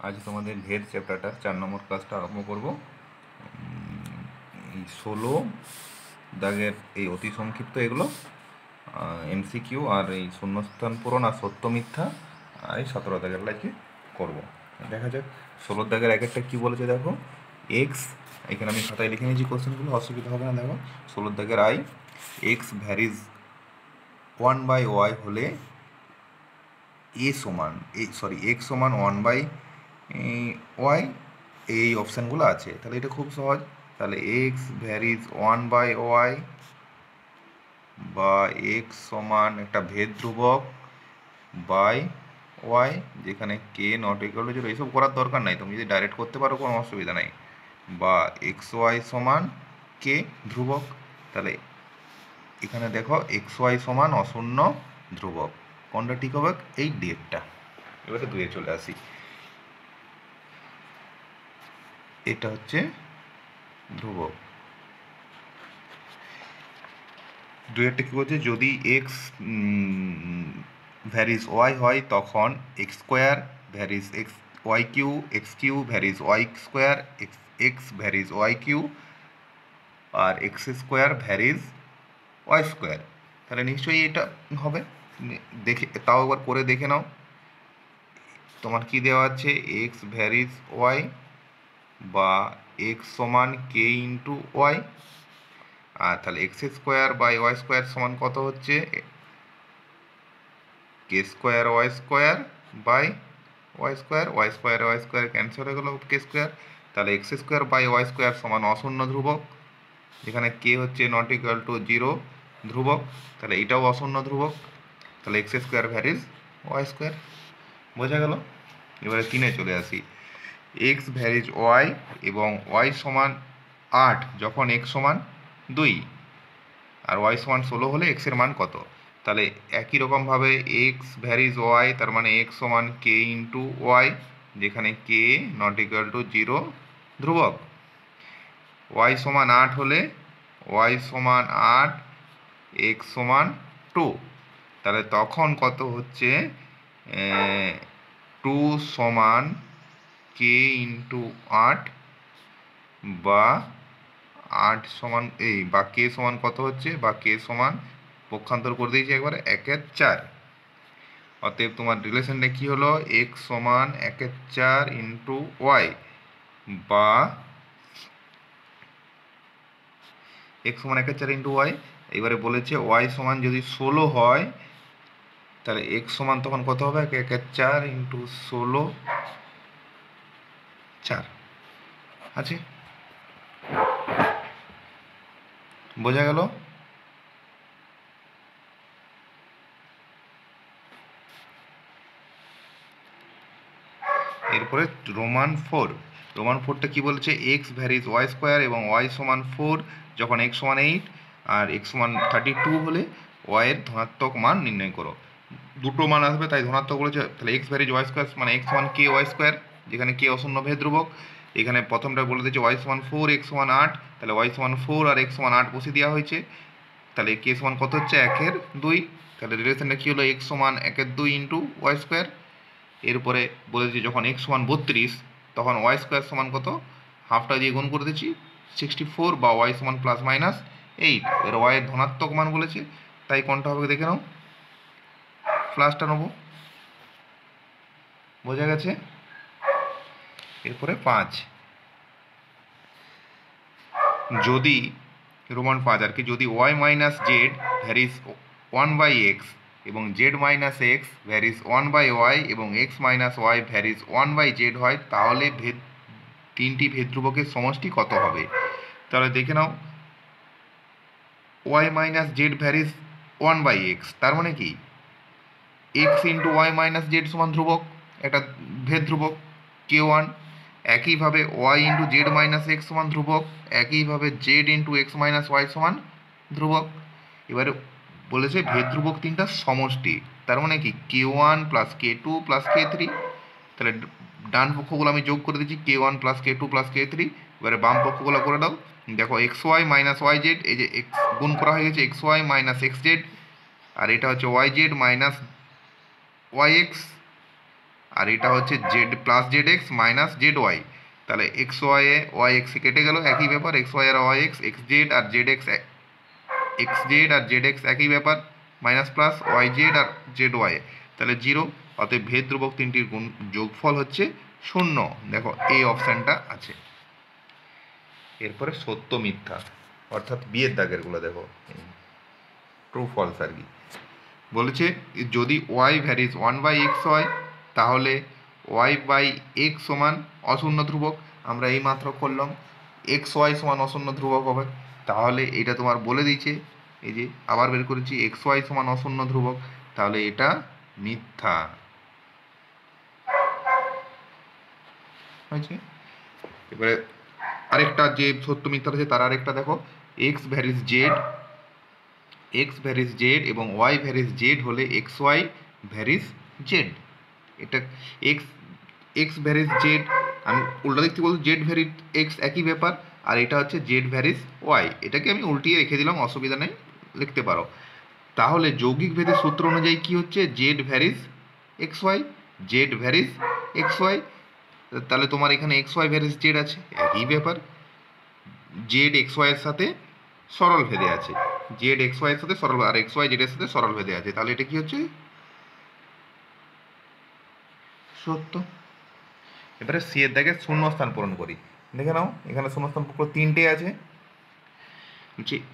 আজ তোমাদের ভেদ চ্যাপ্টারটার 4 নম্বর ক্লাসটা আরম্ভ করব। এই 16 দাগের এই অতি সংক্ষিপ্ত এগুলো এমসিকিউ আর এই শূন্যস্থান পূরণ আর সত্য মিথ্যা আর এই 17 দাগের লাইকে করব। দেখা যাক 16 দাগের এক একটা কী বলেছে দেখো। এক্স, এখানে আমি খাতায় লিখে নিয়েছি কোশ্চেনগুলো, অসুবিধা হবে না। দেখো 16 দাগের আই, এক্স ভ্যারিজ 1/y হলে এ সমান এক্স সমান 1/y, এই অপশানগুলো আছে। তাহলে এটা খুব সহজ। তাহলে এক্স ভ্যারিজ 1/y বা এক্স সমান একটা ভেদ ধ্রুবক বাই ওয়াই, যেখানে কে নট ইকুয়াল টু 0, এইসব করার দরকার নাই, তুমি যদি ডাইরেক্ট করতে পারো কোনো অসুবিধা নাই। বা এক্স ওয়াই সমান কে ধ্রুবক। তাহলে এখানে দেখো এক্স ওয়াই সমান অশূন্য ধ্রুবক, কোনটা ঠিক হবে? এই ডেটটা। এবারে দুয়ে চলে আসি। এটা হচ্ছে ধ্রুবক। দুয়েরটা কী বলছে, যদি এক্স ভ্যারিজ ওয়াই হয় তখন x square varies x y cube, x cube varies Y square, x varies y cube, আর x square varies Y square. তাহলে নিশ্চয়ই এটা হবে। দেখে তাও একবার করে দেখে নাও। তোমার কি দেওয়া আছে? এক্স ভ্যারিজ ওয়াই বা এক্স সমান কে ইন্টু ওয়াই। আর তাহলে x square by y square সমান কত হচ্ছে? K square y square by y square. Y square cancel হয়ে গেল, কে স্কোয়ার। তাহলে x square by y square সমান অশূন্য ধ্রুবক, যেখানে কে হচ্ছে নট ইকুয়াল টু 0 ধ্রুবক। তাহলে এটাও অশূন্য ধ্রুবক। তাহলে x square varies Y square. বোঝা গেল? এবারে 3-এ চলে আসি। এক্স ভ্যারিজ ওয়াই এবং ওয়াই সমান 8 যখন এক্স সমান 2 আর ওয়াই সমান 16 হলে এক্সের মান কত? তাহলে একই রকমভাবে এক্স ভ্যারিজ ওয়াই, তার মানে এক্স সমান কে ইন্টু ওয়াই, যেখানে কে নট ইকুয়াল টু 0 ধ্রুবক। ওয়াই সমান 8 হলে ওয়াই সমান 8, এক্স সমান 2। তাহলে তখন কত হচ্ছে? 2 সমান কে ইন্টু 8 বা 8 সমান বা কে সমান কত হচ্ছে? বা কে সমান পক্ষান্তর করে দিয়েছি একবার, 1/4। অতএব তোমার রিলেশনটা কি হলো? এক্স সমান 1/4 ইন্টু ওয়াই বা এক্স সমান 1/4 ইন্টু ওয়াই। এবারে বলেছে ওয়াই সমান যদি 16 হয় তাহলে এক্স সমান তখন কত হবে? 1/4 ইন্টু 16, 4 আছে। বোঝা গেল? এরপরে রোমান 4। রোমান 4টা কি বলছে? এক্স ভ্যারিজ ওয়াই স্কোয়ার এবং ওয়াই সমান 4 যখন এক্স সমান 8 আর এক্স সমান 32 হলে ওয়াইয়ের ধনাত্মক মান নির্ণয় করো। দুটো মান আসবে তাই ধনাত্মক বলেছে। তাহলে এক্স ভ্যারিজ ওয়াই স্কোয়ার মানে এক্স সমান কে ওয়াই স্কোয়ার, যেখানে কে অশূন্য ভেদ ধ্রুবক। এখানে প্রথমটা বলে দিয়েছে ওয়াই সমান 4, এক্স সমান 8। তাহলে ওয়াই সমান 4 আর এক্স সমান 8 বসে দেওয়া হয়েছে। তাহলে কে সমান কত হচ্ছে? 1/2। তাহলে রিলেশনটা কী হলো? এক্স সমান 1/2 ইন্টু ওয়াই স্কোয়ার। এরপরে বলেছি যখন এক্স সমান 32 তখন ওয়াই স্কোয়ার সমান কত? হাফটা দিয়ে গুণ করে দিচ্ছি 64 বা ওয়াই সমান প্লাস মাইনাস 8। এর ওয়াইয়ের ধনাত্মক মান বলেছে, তাই কোনটা হবে দেখে নাও। প্লাসটা নেবো। বোঝা গেছে? এরপরে 5, যদি রোমান 5 আর কি, যদি Y minus z varies 1/x এবং Z minus x varies 1/y এবং x minus Y varies 1/z হয় তাহলে তিনটি ভেদ ধ্রুবকের সমষ্টি কত হবে? তাহলে দেখে নাও। Y minus z varies 1/x, তার মানে কি x into y minus z সমান ধ্রুবক, একটা ভেদ ধ্রুবক k1। একইভাবে y into z minus x সমান ধ্রুবক, একইভাবে z into x minus y সমান ধ্রুবক। এবারে বলেছে ভেদ ধ্রুবক তিনটা সমষ্টি, তার মানে কি k1 plus k2 plus k3। তাহলে ডান পক্ষগুলো আমি যোগ করে দিচ্ছি, k1 plus k2 plus k3। এবারে বাম পক্ষগুলো করে দাও। দেখো x y minus y z, এই যে এক্স গুণ করা হয়ে গেছে, x y minus x z, আর এটা হচ্ছে y z minus y x আর এটা হচ্ছে z plus z x minus z y. তাহলে এক্স ওয়াই ওয়াই এক্স কেটে গেল, একই ব্যাপার, এক্স ওয়াই আর ওয়াই এক্স, এক্স জেড আর জেড এক্স, এক্স জেড আর জেড এক্স একই ব্যাপার, মাইনাস প্লাস ওয়াই জেড আর জেড ওয়াই, তাহলে জিরো। অতএব ভেদ ধ্রুবক তিনটির গুণ যোগফল হচ্ছে শূন্য। দেখো এই অপশানটা আছে। এরপরে সত্য মিথ্যা, অর্থাৎ বিয়ের দাগেরগুলো দেখো, ট্রু ফলস আর কি বলেছে। যদি ওয়াই ভ্যারিজ 1/x হয় তাহলে ওয়াই বাই এক্স সমান অশূন্য ধ্রুবক। আমরা এই মাত্র করলাম এক্স ওয়াই সমান অশূন্য ধ্রুবক হবে, তাহলে এটা তোমার বলে দিয়েছে, এই যে আবার বের করেছি এক্স ওয়াই সমান অশূন্য ধ্রুবক, তাহলে এটা মিথ্যা হয়েছে। এবারে আরেকটা যে সত্য মিথ্যা আছে তার আরেকটা দেখো, x varies z, x varies Z এবং ওয়াই ভ্যারিজ জেড হলে এক্স ওয়াই ভ্যারিজ জেড। এটা এক্স এক্স ভ্যারিজ জেড, আমি উল্টা দেখতে বলছি জেড ভ্যারিজ এক্স একই ব্যাপার, আর এটা হচ্ছে জেড ভ্যারিজ ওয়াই, এটাকে আমি উল্টিয়ে রেখে দিলাম, অসুবিধা নেই, লিখতে পারো। তাহলে যৌগিক ভেদের সূত্র অনুযায়ী কি হচ্ছে, Z varies x Y, Z varies x Y, তাহলে তোমার এখানে এক্স ওয়াই ভ্যারিজ জেড আছে, একই ব্যাপার, জেড এক্স ওয়াই এর সাথে সরল ভেদে আছে, জেড এক্স ওয়াই এর সাথে সরল, আর এক্স ওয়াই জেড এর সাথে সরল ভেদে আছে, তাহলে এটা কি হচ্ছে সত্য। এবারে সি এর দাগে শূন্যস্থান পূরণ করি, দেখে নাও এখানে শূন্যস্থান পূরণ তিনটে আছে।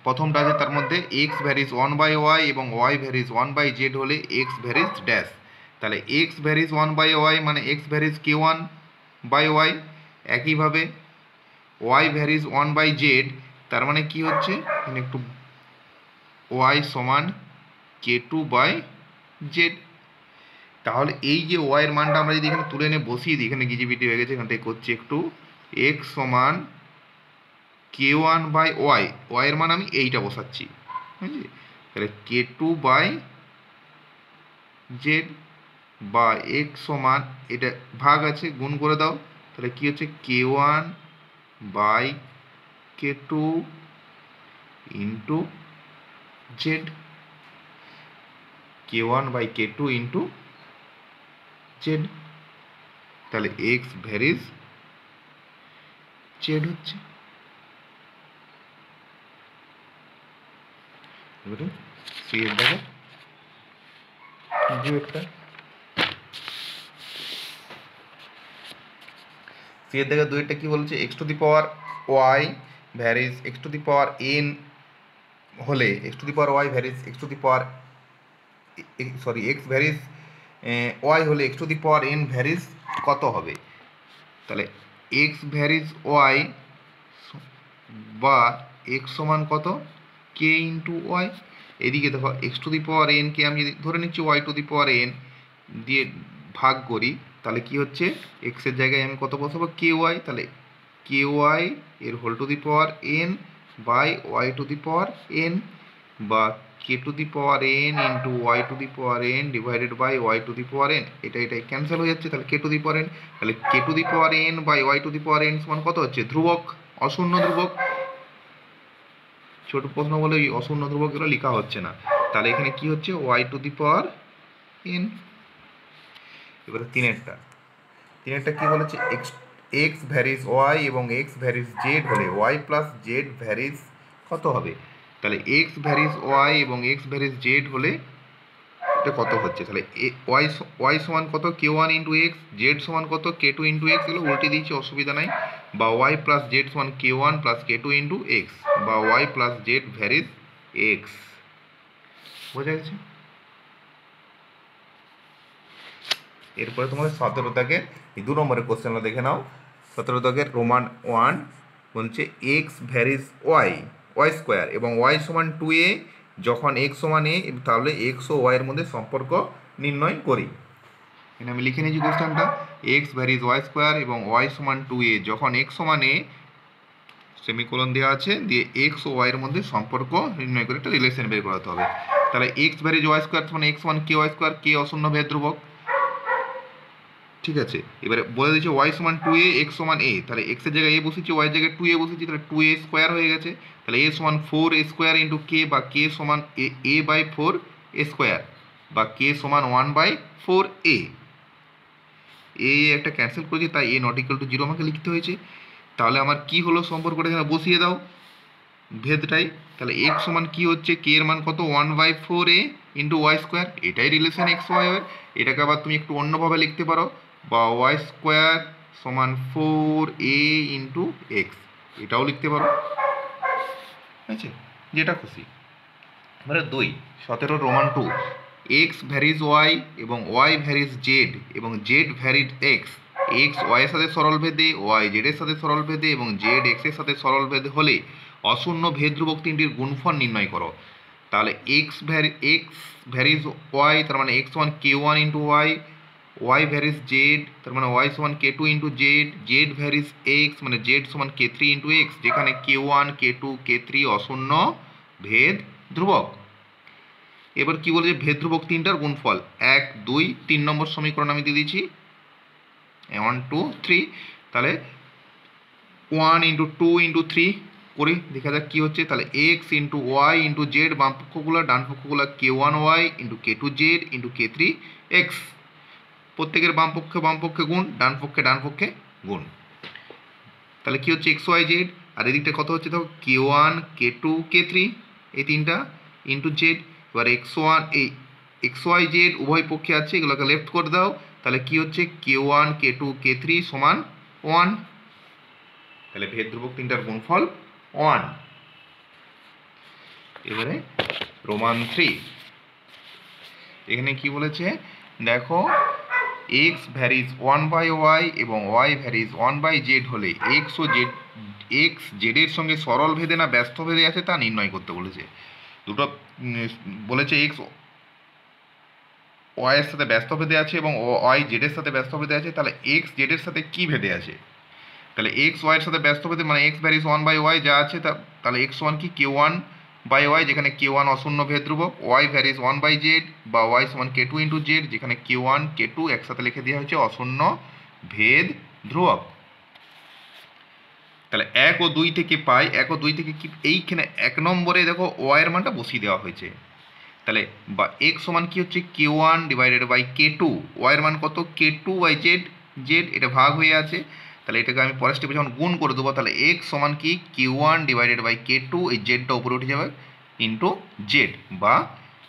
প্রথমটা আছে তার মধ্যে এক্স ভ্যারিজ 1/y এবং ওয়াই ভ্যারিজ 1/z হলে এক্স ভ্যারিজ ড্যাশ, তাহলে এক্স ভ্যারিজ 1/y মানে এক্স ভ্যারিজ k1/y, একইভাবে ওয়াই ভ্যারিজ 1/z, তার মানে কি হচ্ছে এখানে একটু ওয়াই সমান k2/z। তাহলে এই যে ওয়াই এর মানটা আমরা যদি এখানে তুলে এনে বসিয়ে দিই, এখানে গিজিবিটি হয়ে গেছে, এখান থেকে করছি একটু, এক্স সমান k1/y, ওয়াই এর মান আমি এইটা বসাচ্ছি, বুঝলি, তাহলে k2/z বা এক্স সমান, এটা ভাগ আছে গুণ করে দাও, তাহলে কি হচ্ছে k1/k2 into Z, k1/k2 into Z, তাহলে এক্স ভ্যারিজ জেড হচ্ছে। এবারে সি এর দাগে দুইটা, সি এর দাগে দুইটা কি বলছে, x to the power y varies x to the power n হলে x to the power y varies x to the power sorry x varies y হলে x to the power n varies কত হবে, তাহলে x varies y বা x সমান কত k into y, এদিকে দেখো x to the power n k আমি যদি ধরে নিচ্ছি y to the power n দিয়ে ভাগ করি, তাহলে কি হচ্ছে এক্সের জায়গায় আমি কত বসাবো কে ওয়াই, তাহলে কে ওয়াই এর whole to the power n by y to the power n, বা k to the power n into y to the power n divided by y to the power n, এটাই cancel হয়ে যাচ্ছে, তাহলে k to the power n, তাহলে k to the power n by y to the power n সমান কত হচ্ছে ধ্রুবক, অশূন্য ধ্রুবক, ছোট প্রশ্ন বলে এই অশূন্য ধ্রুবক এগুলো লেখা হচ্ছে না, তাহলে এখানে কি হচ্ছে Y to the power N. এবারে তিনেরটা কি বলেছে, এক্স ভ্যারিজ ওয়াই এবং এক্স ভ্যারিজ জেড হলে ওয়াই প্লাস জেড ভ্যারিজ কত হবে, তাহলে এক্স ভ্যারিজ ওয়াই এবং এক্স ভ্যারিজ জেড হলে এটা কত হচ্ছে, তাহলে ওয়াই সমান কত k1 ইন্টু এক্স, জেড সমান কত k2 ইন্টু এক্স, এগুলো উল্টে দিয়েছি অসুবিধা নাই, বা ওয়াই প্লাস জেড সমান k1 plus k2 into x, বা y plus Z varies x, বোঝা গেছে। এরপরে তোমাদের 17 দাগের এই 2 নম্বরের কোশ্চেনটা দেখে নাও। 17 দাগের রোমান 1 বলছে এক্স ভ্যারিজ ওয়াই স্কোয়ার এবং ওয়াই সমান 2a, যখন এক্স সমান এ তাহলে এক্স ও ওয়াই এর মধ্যে সম্পর্ক নির্ণয় করি। এখানে আমি লিখে নিয়েছি কোশ্চেনটা, এক্স ভ্যারিজ ওয়াই স্কোয়ার এবং ওয়াই সমান 2a, যখন এক্স সমান এ সেমিকোলন দেওয়া আছে, দিয়ে এক্স ও ওয়াই এর মধ্যে সম্পর্ক নির্ণয় করে একটা রিলেশন বের করাতে হবে। তাহলে এক্স ভ্যারিজ ওয়াই স্কোয়ার মানে এক্স সমান কে ওয়াই স্কোয়ার, কে অশূন্য ভেদ ধ্রুবক, ঠিক আছে। এবারে বলে দিচ্ছে ওয়াই সমান 2a, এক্স সমান এ, তাহলে এক্স এর জায়গায় এ বসেছি, ওয়াই এর জায়গায় 2a বসেছি, তাহলে 2a স্কোয়ার হয়ে গেছে, তাহলে এ সমান 4a স্কোয়ার ইন্টু কে, বা কে সমান এ বাই 4 এ স্কোয়ার, বা কে সমান 1/4a। এ একটা ক্যান্সেল করেছি, তাই এ নট ইকুয়াল টু 0 আমাকে লিখতে হয়েছে। তাহলে আমার কি হলো সম্পর্কটা, এখানে বসিয়ে দাও ভেদটাই। তাহলে এক্স সমান কি হচ্ছে, কে এর মান কত, 1/4a ইন্টু ওয়াই স্কোয়ার, এটাই রিলেশন এক্স ওয়াই এর। এটাকে আবার তুমি একটু অন্যভাবে লিখতে পারো, বা ওয়াই স্কোয়ার সমান 4a ইন্টু এক্স, এটাও লিখতে পারো, ঠিক আছে, যেটা খুশি। এবারে 2 রোমান 2, এক্স ভ্যারিজ ওয়াই এবং ওয়াই ভ্যারিজ জেড এবং Z varied X, X Y এর সাথে সরল ভেদে, ওয়াই জেড এর সাথে সরল ভেদে এবং জেড এক্স এর সাথে সরল ভেদে হলে অশূন্য ভেদ ধ্রুবক তিনটির গুণফল নির্ণয় করো। তাহলে এক্স ভ্যারিজ ওয়াই, তার মানে এক্স সমান k one into y, y varies z, তার মানে ওয়াই সমান k two into z, z varies x মানে জেড সমান কে থ্রি ইন্টু এক্স, যেখানে k one k two k three অশূন্য ভেদ ধ্রুবক। এবার কি বলেছে, ভেদ ধ্রুবক তিনটার গুণফল 1 2 3 নম্বর সমীকরণ আমি দিয়ে দিচ্ছি 1 2 3। তাহলে 1 ইন্টু 2 ইন্টু 3 করে দেখা যাক কি হচ্ছে। তাহলে X into Y into Z, বাম পক্ষগুলো, ডান পক্ষগুলো কে ওয়ান ওয়াই ইন্টু কে two Z into K three X, প্রত্যেকের বাম পক্ষে গুণ, ডান পক্ষে গুণ। তাহলে কি হচ্ছে এক্স ওয়াই জেড, আর এদিকটা কত হচ্ছে দেখো, কে one k two k three, এই তিনটা ইন্টু জেড। এবার এক্স ওয়ান, এই এক্স ওয়াই জেড উভয় পক্ষে আছে, এগুলোকে লেফট করে দাও। তাহলে কি হচ্ছে k one k two k three সমান 1। তাহলে ভেদ ধ্রুবক তিনটার গুণফল 1। এবারে রোমান 3, এখানে কি বলেছে দেখো, এক্স ভ্যারিজ 1/y এবং ওয়াই ভ্যারিজ 1/z হলে এক্স ও জেড, এক্স জেডের সঙ্গে সরল ভেদে না ব্যস্ত ভেদে আছে তা নির্ণয় করতে বলেছে। দুটো বলেছে এক্স ওয়াই এর সাথে ব্যস্ত ভেদে আছে এবং ওয়াই জেডের সাথে ব্যস্ত ভেদে আছে। তাহলে এক্স জেডের সাথে কি ভেদে আছে, তাহলে এক্স ওয়াই এর সাথে ব্যস্ত ভেদে মানে এক্স ভ্যারিজ 1/y যা আছে, তাহলে এক্স ওয়ান কি কে ওয়ান বাই ওয়াই, যেখানে কে ওয়ান অশূন্য ভেদ ধ্রুবক, ওয়াই ভ্যারিজ 1/z বা ওয়াই সমান কে টু ইন্টু জেড, যেখানে কে ওয়ান কে টু একসাথে লিখে দেওয়া হয়েছে অশূন্য ভেদ ধ্রুবক। তাহলে 1 ও 2 থেকে পাই, 1 ও 2 থেকে কি, এইখানে 1 নম্বরে দেখো ওয়াই এর মানটা বসিয়ে দেওয়া হয়েছে। তাহলে বা এক্স সমান কি হচ্ছে k one divided by k two, y এর মান কত k two by z, z এটা ভাগ হয়ে আছে। তাহলে এটাকে আমি পরের স্টেপে যখন গুণ করে দেবো, তাহলে এক্স সমান কি k one divided by k two, এই জেডটা উপরে উঠে যাবে ইন্টু জেড, বা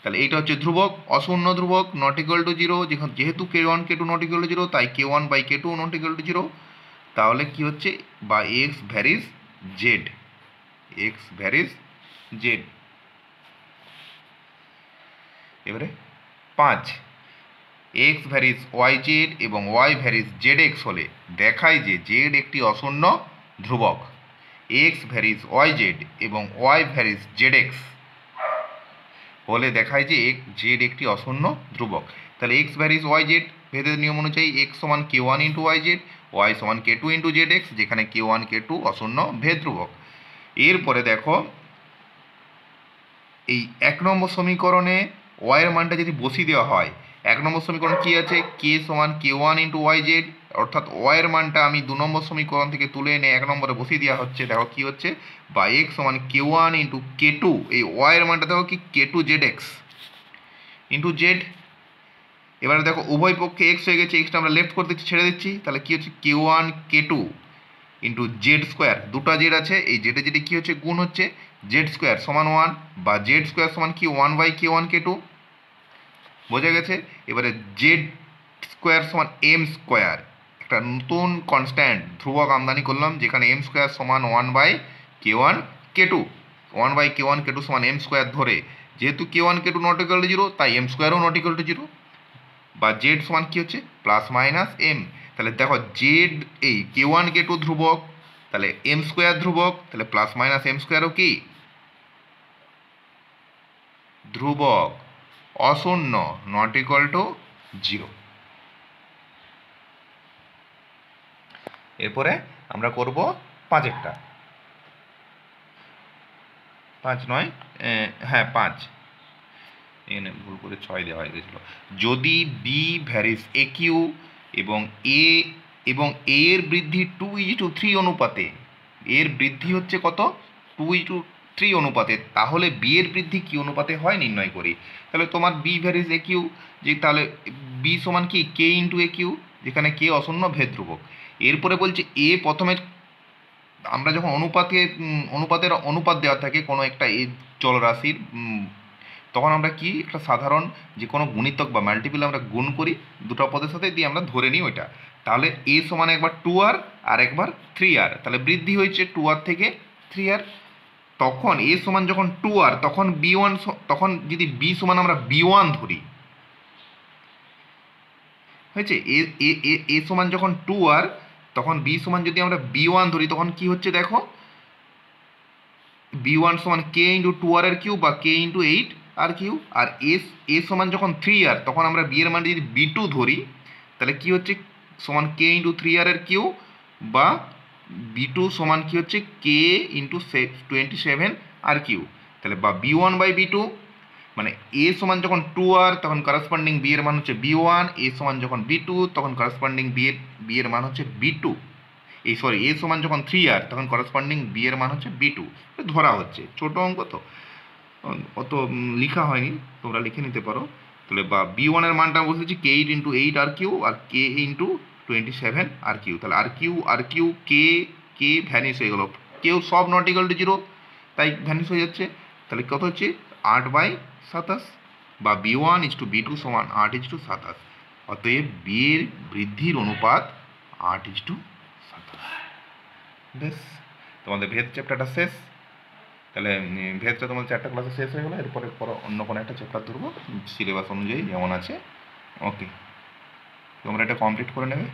তাহলে এইটা হচ্ছে ধ্রুবক, অশূন্য ধ্রুবক, নট ইকুয়াল টু জিরো, যেহেতু k one k two not equal to zero, তাই k one by k two not equal to zero. তাহলে কি হচ্ছে, বা x varies z, x varies z. এবারে 5, এক্স ভ্যারিজ ওয়াই জেড এবং Y varies z x হলে দেখায় যে জেড একটি অশূন্য ধ্রুবক। এক্স ভ্যারিজ ওয়াই জেড এবং ওয়াই ভ্যারিজ জেড এক্স হলে দেখায় যে জেড একটি অশূন্য ধ্রুবক। তাহলে এক্স ভ্যারিজ ওয়াই জেড ভেদের নিয়ম অনুযায়ী এক্স সমান k one into y z, y সমান k two into z x, যেখানে কে ওয়ান কে টু অশূন্য ভেদ ধ্রুবক। এরপরে দেখো এই 1 নম্বর সমীকরণে ওয়াই এর মানটা যদি বসিয়ে দেওয়া হয়, 1 নম্বর সমীকরণ কি আছে, কে সমান k one into y Z, অর্থাৎ ওয়াই এর মানটা আমি 2 নম্বর সমীকরণ থেকে তুলে এনে 1 নম্বরে বসিয়ে দেওয়া হচ্ছে। দেখো কি হচ্ছে, বা এক্স সমান কে ওয়ান ইন্টু কে টু, এই ওয়াই এর মানটা দেখো কি k two z x into z. এবারে দেখো উভয় পক্ষে এক্স হয়ে গেছে, এক্সটা আমরা লেফট করে দিচ্ছি, ছেড়ে দিচ্ছি। তাহলে কি হচ্ছে k one k two into Z square, দুটো জেড আছে, এই জেডে জেডে কী হচ্ছে গুণ হচ্ছে, জেড স্কোয়ার সমান 1, বা জেড স্কোয়ার সমান কি 1/k1k2, বোঝা গেছে। এবারে জেড স্কোয়ার সমান এম স্কোয়ার, একটা নতুন কনস্ট্যান্ট ধ্রুবক আমদানি করলাম, যেখানে এম স্কোয়ার সমান 1/k1k2, 1/k1k2 সমান এম স্কোয়ার ধরে, যেহেতু k1k2 not equal to zero, তাই এম স্কোয়ারও নট ইকুয়াল টু জিরো, বা জেড সমান কি হচ্ছে প্লাস মাইনাস এম। তাহলে দেখো জেড এই কে ওয়ান কে টু ধ্রুবক, তাহলে এম স্কোয়ার ধ্রুবক, তাহলে প্লাস মাইনাস এম স্কোয়ারও কি ধ্রুবক, অশূন্য, নট ইকুয়াল টু জিরো। এরপরে আমরা করব 5-এরটা, 5 নয়, হ্যাঁ 5, এখানে ভুল করে 6 দেওয়া হয়ে গেছিলো। যদি বি ভ্যারিজ এ কিউ এবং এ এর বৃদ্ধি 2:3 অনুপাতে, এর বৃদ্ধি হচ্ছে কত 2:3 অনুপাতে, তাহলে বি এর বৃদ্ধি কি অনুপাতে হয় নির্ণয় করি। তাহলে তোমার বি ভ্যারিজ এ কিউ, যে তাহলে বি সমান কি কে ইন্টু এ কিউ, যেখানে কে অশূন্য ভেদ ধ্রুবক। এরপরে বলছে এ প্রথমে আমরা যখন অনুপাতের অনুপাত দেওয়া থাকে কোনো একটা এ চলরাশির, তখন আমরা কি একটা সাধারণ যে কোনো গুণিতক বা মাল্টিপল আমরা গুণ করি দুটো পদের সাথে, দিয়ে আমরা ধরে নিই ওইটা। তাহলে এ সমান একবার 2r আর একবার 3r, তাহলে বৃদ্ধি হয়েছে 2r থেকে 3r। তখন এ সমান যখন 2r, তখন b1, তখন যদি b সমান আমরা b1 ধরি, হয়েছে। এ এ এ এ সমান যখন 2r, তখন b সমান যদি আমরা b1 ধরি, তখন কি হচ্ছে দেখো, b1 সমান k ইন্টু 2r এর কিউব বা k ইন্টু 8r কিউব। আর এ সমান যখন 3r, তখন আমরা b এর মান যদি b2 ধরি, তাহলে কি হচ্ছে সমান k ইন্টু 3r এর কিউব বা b2 সমান কি হচ্ছে k ইন্টু 27r কিউব। তাহলে বা b1 বাই b2, মানে এ সমান যখন 2r, তখন করেসপন্ডিং বি এর মান হচ্ছে b1, এ সমান যখন b2, তখন করেসপন্ডিং বি এর মান হচ্ছে b2। এ সমান যখন 3r, তখন করেসপন্ডিং বি এর মান হচ্ছে b2। ধরা হচ্ছে, ছোট অঙ্ক তো, অত লেখা হয়নি, তোমরা লিখে নিতে পারো। তাহলে বা b1 এর মানটা বসেছি k8 into 8r Q R k into 27r Q. তাহলে আর কিউ কে ভ্যানিশ হয়ে গেল, কেউ সব নট ইকুয়াল টু 0, তাই ভ্যানিশ হয়ে যাচ্ছে। তাহলে কত হচ্ছে 8/27, বা b1 ইস টু b2 সমান 8:27। অতএব বি এর বৃদ্ধির অনুপাত 8:27। বেশ, তোমাদের ভেদ চ্যাপ্টারটা শেষ। তাহলে ভেদটা তোমার 4টা ক্লাসে শেষ হয়ে গেলো। এরপরে অন্য কোনো একটা চ্যাপ্টার ধরবো সিলেবাস অনুযায়ী যেমন আছে। ওকে, তোমরা এটা কমপ্লিট করে নেবে।